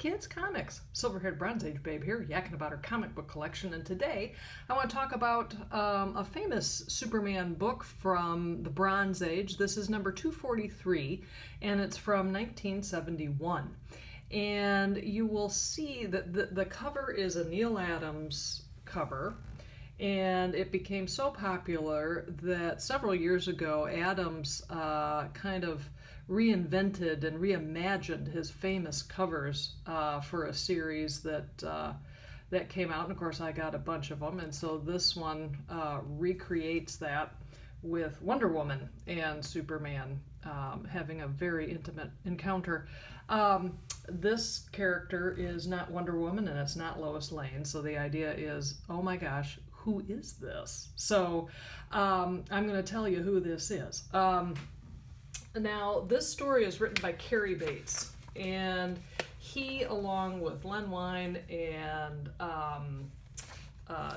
kids, comics. Silver-haired Bronze Age babe here, yakking about her comic book collection, and today I want to talk about a famous Superman book from the Bronze Age. This is number 243, and it's from 1971. And you will see that the cover is a Neal Adams cover, and it became so popular that several years ago Adams kind of reinvented and reimagined his famous covers for a series that came out, and of course I got a bunch of them, and so this one recreates that with Wonder Woman and Superman having a very intimate encounter. This character is not Wonder Woman and it's not Lois Lane, so the idea is, oh my gosh, who is this? So I'm going to tell you who this is. Now, this story is written by Cary Bates, and he, along with Len Wein and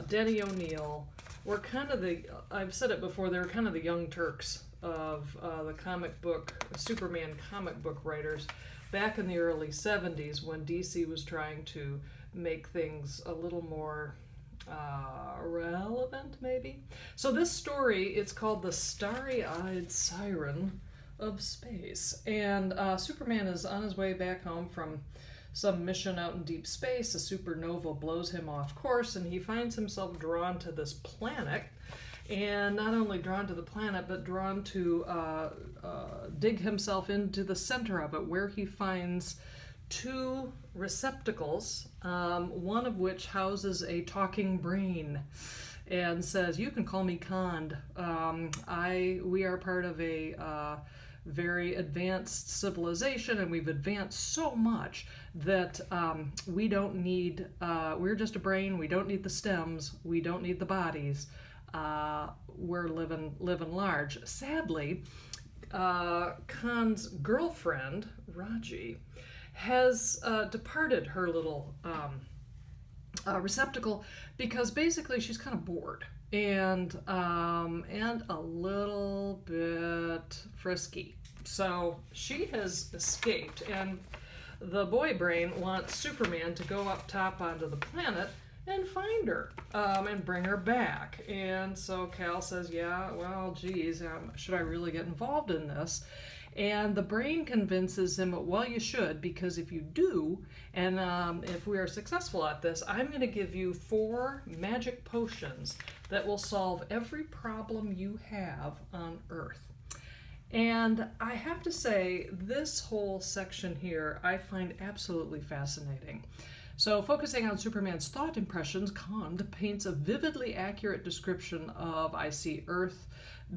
Denny O'Neil, were kind of I've said it before, they were kind of the young Turks of the comic book, Superman comic book writers back in the early 70s when DC was trying to make things a little more relevant, maybe. So this story, it's called The Starry-Eyed Siren of Space, and Superman is on his way back home from some mission out in deep space. A supernova blows him off course, and he finds himself drawn to this planet, and not only drawn to the planet, but drawn to dig himself into the center of it, where he finds two receptacles, one of which houses a talking brain and says, "You can call me Kond. We are part of a very advanced civilization, and we've advanced so much that we don't need, we're just a brain, we don't need the stems, we don't need the bodies, we're living large." Sadly, Khan's girlfriend, Raji, has departed her little receptacle because basically she's kind of bored and a little bit frisky. So she has escaped, and the boy brain wants Superman to go up top onto the planet and find her and bring her back. And so Kal says, yeah, well, geez, should I really get involved in this? And the brain convinces him, well, you should, because if you do, and if we are successful at this, I'm going to give you 4 magic potions that will solve every problem you have on Earth. And I have to say, this whole section here I find absolutely fascinating. So, focusing on Superman's thought impressions, Kond paints a vividly accurate description of, I see Earth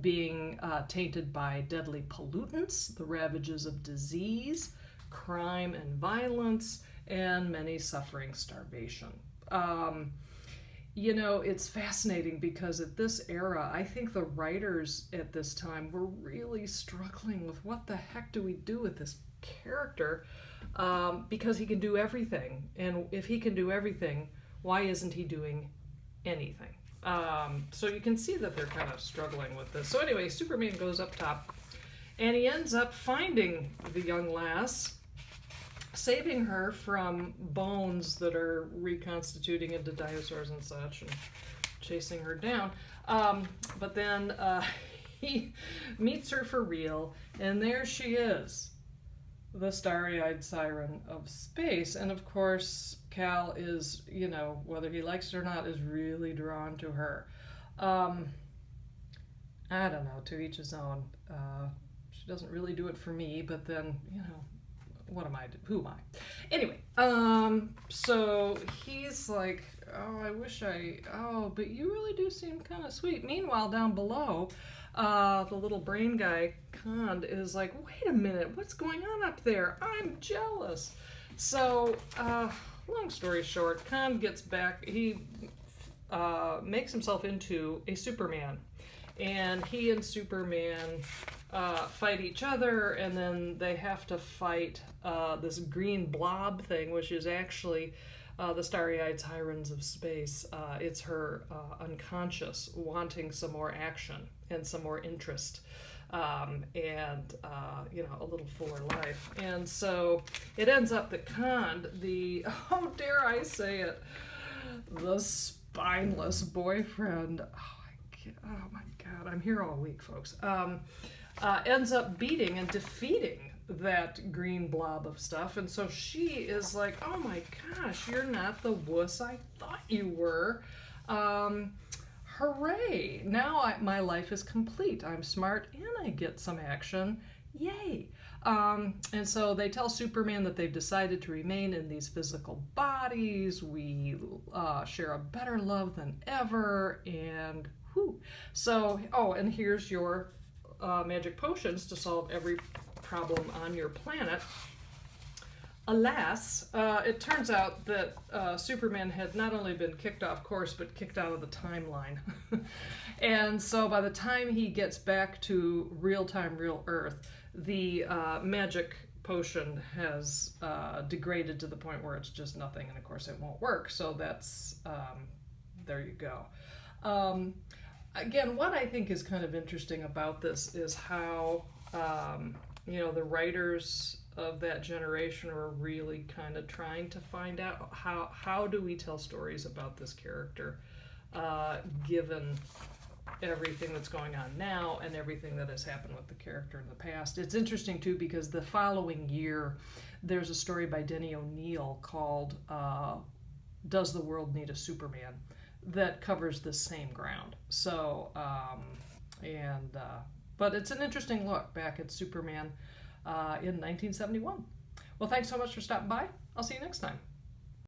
being tainted by deadly pollutants, the ravages of disease, crime and violence, and many suffering starvation. You know, it's fascinating because at this era, I think the writers at this time were really struggling with what the heck do we do with this character, because he can do everything. And if he can do everything, why isn't he doing anything? So you can see that they're kind of struggling with this. So anyway, Superman goes up top, and he ends up finding the young lass, saving her from bones that are reconstituting into dinosaurs and such, and chasing her down. But then he meets her for real, and there she is, the starry-eyed siren of space. And of course, Kal is, you know, whether he likes it or not, is really drawn to her. I don't know, to each his own. She doesn't really do it for me, but then, you know, what am I? Who am I? Anyway, so he's like, oh, but you really do seem kind of sweet. Meanwhile, down below, the little brain guy, Kond, is like, wait a minute, what's going on up there? I'm jealous. So, long story short, Kond gets back, he makes himself into a Superman. And he and Superman fight each other, and then they have to fight this green blob thing, which is actually the starry-eyed sirens of space. It's her unconscious wanting some more action and some more interest a little fuller life. And so it ends up that Khan, oh, dare I say it, the spineless boyfriend, oh my God, I'm here all week, folks, ends up beating and defeating that green blob of stuff. And so she is like, oh my gosh, you're not the wuss I thought you were. Hooray! Now my life is complete. I'm smart and I get some action. Yay! And so they tell Superman that they've decided to remain in these physical bodies. We share a better love than ever. And whew. So, and here's your magic potions to solve every problem on your planet. Alas, it turns out that Superman had not only been kicked off course, but kicked out of the timeline. And so by the time he gets back to real-time, real Earth, the magic potion has degraded to the point where it's just nothing, and of course it won't work. So that's, there you go. Again, what I think is kind of interesting about this is how, the writers of that generation are really kind of trying to find out how do we tell stories about this character, given everything that's going on now and everything that has happened with the character in the past. It's interesting too because the following year there's a story by Denny O'Neil called Does the World Need a Superman? That covers the same ground. So but it's an interesting look back at Superman in 1971. Well, thanks so much for stopping by. I'll see you next time.